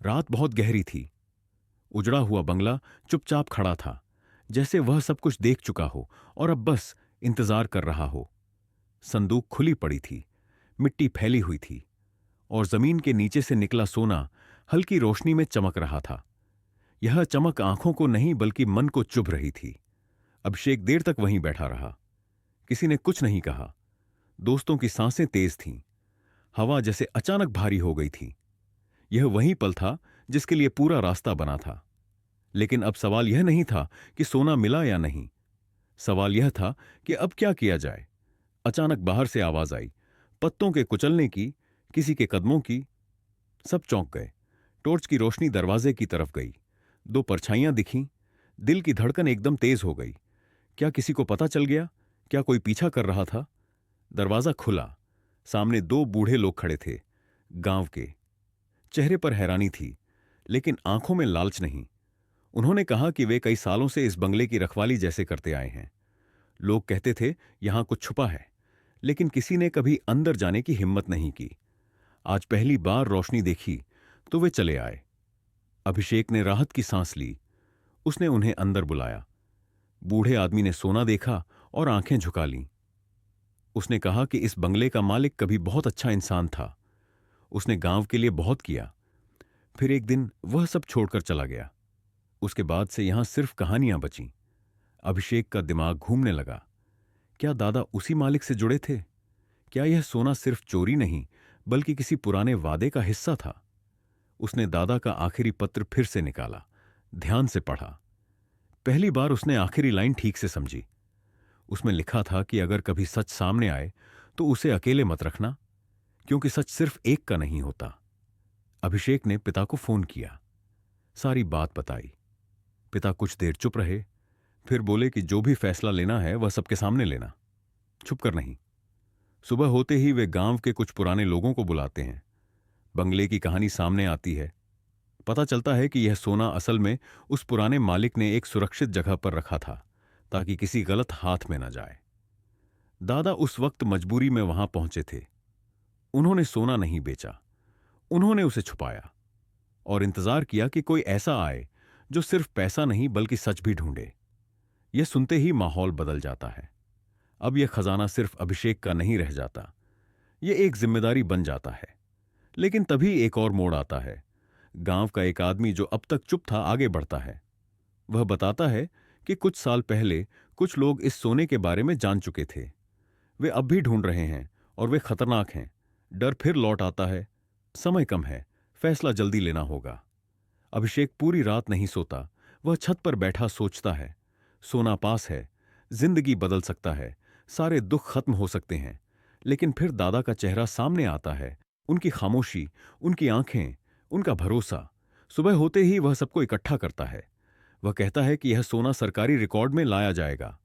रात बहुत गहरी थी। उजड़ा हुआ बंगला चुपचाप खड़ा था, जैसे वह सब कुछ देख चुका हो और अब बस इंतजार कर रहा हो। संदूक खुली पड़ी थी, मिट्टी फैली हुई थी और जमीन के नीचे से निकला सोना हल्की रोशनी में चमक रहा था। यह चमक आंखों को नहीं बल्कि मन को चुभ रही थी। अभिषेक देर तक वहीं बैठा रहा। किसी ने कुछ नहीं कहा। दोस्तों की सांसें तेज थीं। हवा जैसे अचानक भारी हो गई थी। यह वही पल था जिसके लिए पूरा रास्ता बना था। लेकिन अब सवाल यह नहीं था कि सोना मिला या नहीं। सवाल यह था कि अब क्या किया जाए। अचानक बाहर से आवाज आई, पत्तों के कुचलने की, किसी के कदमों की। सब चौंक गए। टॉर्च की रोशनी दरवाजे की तरफ गई। दो परछाइयां दिखीं। दिल की धड़कन एकदम तेज हो गई। क्या किसी को पता चल गया? क्या कोई पीछा कर रहा था? दरवाजा खुला। सामने दो बूढ़े लोग खड़े थे, गांव के। चेहरे पर हैरानी थी, लेकिन आंखों में लालच नहीं। उन्होंने कहा कि वे कई सालों से इस बंगले की रखवाली जैसे करते आए हैं। लोग कहते थे यहां कुछ छुपा है, लेकिन किसी ने कभी अंदर जाने की हिम्मत नहीं की। आज पहली बार रोशनी देखी तो वे चले आए। अभिषेक ने राहत की सांस ली। उसने उन्हें अंदर बुलाया। बूढ़े आदमी ने सोना देखा और आंखें झुका लीं। उसने कहा कि इस बंगले का मालिक कभी बहुत अच्छा इंसान था। उसने गांव के लिए बहुत किया। फिर एक दिन वह सब छोड़कर चला गया। उसके बाद से यहां सिर्फ कहानियां बचीं। अभिषेक का दिमाग घूमने लगा। क्या दादा उसी मालिक से जुड़े थे? क्या यह सोना सिर्फ चोरी नहीं बल्कि किसी पुराने वादे का हिस्सा था? उसने दादा का आखिरी पत्र फिर से निकाला, ध्यान से पढ़ा। पहली बार उसने आखिरी लाइन ठीक से समझी। उसमें लिखा था कि अगर कभी सच सामने आए तो उसे अकेले मत रखना, क्योंकि सच सिर्फ एक का नहीं होता। अभिषेक ने पिता को फोन किया, सारी बात बताई। पिता कुछ देर चुप रहे, फिर बोले कि जो भी फैसला लेना है वह सबके सामने लेना, छुप कर नहीं। सुबह होते ही वे गांव के कुछ पुराने लोगों को बुलाते हैं। बंगले की कहानी सामने आती है। पता चलता है कि यह सोना असल में उस पुराने मालिक ने एक सुरक्षित जगह पर रखा था, ताकि किसी गलत हाथ में न जाए। दादा उस वक्त मजबूरी में वहां पहुंचे थे। उन्होंने सोना नहीं बेचा, उन्होंने उसे छुपाया और इंतजार किया कि कोई ऐसा आए जो सिर्फ पैसा नहीं बल्कि सच भी ढूंढे। यह सुनते ही माहौल बदल जाता है। अब यह खजाना सिर्फ अभिषेक का नहीं रह जाता, यह एक जिम्मेदारी बन जाता है। लेकिन तभी एक और मोड़ आता है। गांव का एक आदमी जो अब तक चुप था आगे बढ़ता है। वह बताता है कि कुछ साल पहले कुछ लोग इस सोने के बारे में जान चुके थे। वे अब भी ढूंढ रहे हैं और वे खतरनाक हैं। डर फिर लौट आता है। समय कम है, फैसला जल्दी लेना होगा। अभिषेक पूरी रात नहीं सोता। वह छत पर बैठा सोचता है। सोना पास है, जिंदगी बदल सकता है, सारे दुख खत्म हो सकते हैं। लेकिन फिर दादा का चेहरा सामने आता है, उनकी खामोशी, उनकी आंखें, उनका भरोसा। सुबह होते ही वह सबको इकट्ठा करता है। वह कहता है कि यह सोना सरकारी रिकॉर्ड में लाया जाएगा,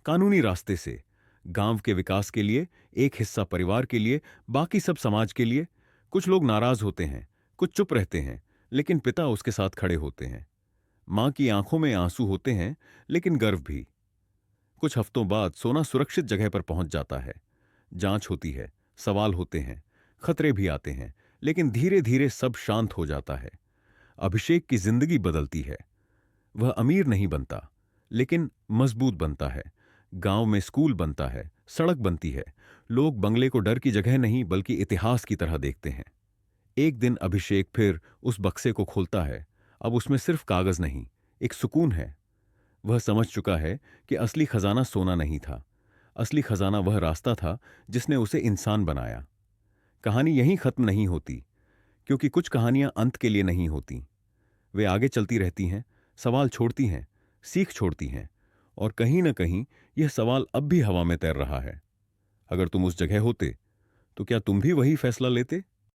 कानूनी रास्ते से, गांव के विकास के लिए, एक हिस्सा परिवार के लिए, बाकी सब समाज के लिए। कुछ लोग नाराज होते हैं, कुछ चुप रहते हैं, लेकिन पिता उसके साथ खड़े होते हैं। मां की आंखों में आंसू होते हैं, लेकिन गर्व भी। कुछ हफ्तों बाद सोना सुरक्षित जगह पर पहुंच जाता है। जांच होती है, सवाल होते हैं, खतरे भी आते हैं, लेकिन धीरे धीरे सब शांत हो जाता है। अभिषेक की जिंदगी बदलती है। वह अमीर नहीं बनता, लेकिन मजबूत बनता है। गांव में स्कूल बनता है, सड़क बनती है। लोग बंगले को डर की जगह नहीं बल्कि इतिहास की तरह देखते हैं। एक दिन अभिषेक फिर उस बक्से को खोलता है। अब उसमें सिर्फ कागज नहीं, एक सुकून है। वह समझ चुका है कि असली खजाना सोना नहीं था। असली खजाना वह रास्ता था जिसने उसे इंसान बनाया। कहानी यहीं खत्म नहीं होती, क्योंकि कुछ कहानियां अंत के लिए नहीं होती। वे आगे चलती रहती हैं, सवाल छोड़ती हैं, सीख छोड़ती हैं, और कहीं ना कहीं यह सवाल अब भी हवा में तैर रहा है। अगर तुम उस जगह होते तो क्या तुम भी वही फैसला लेते?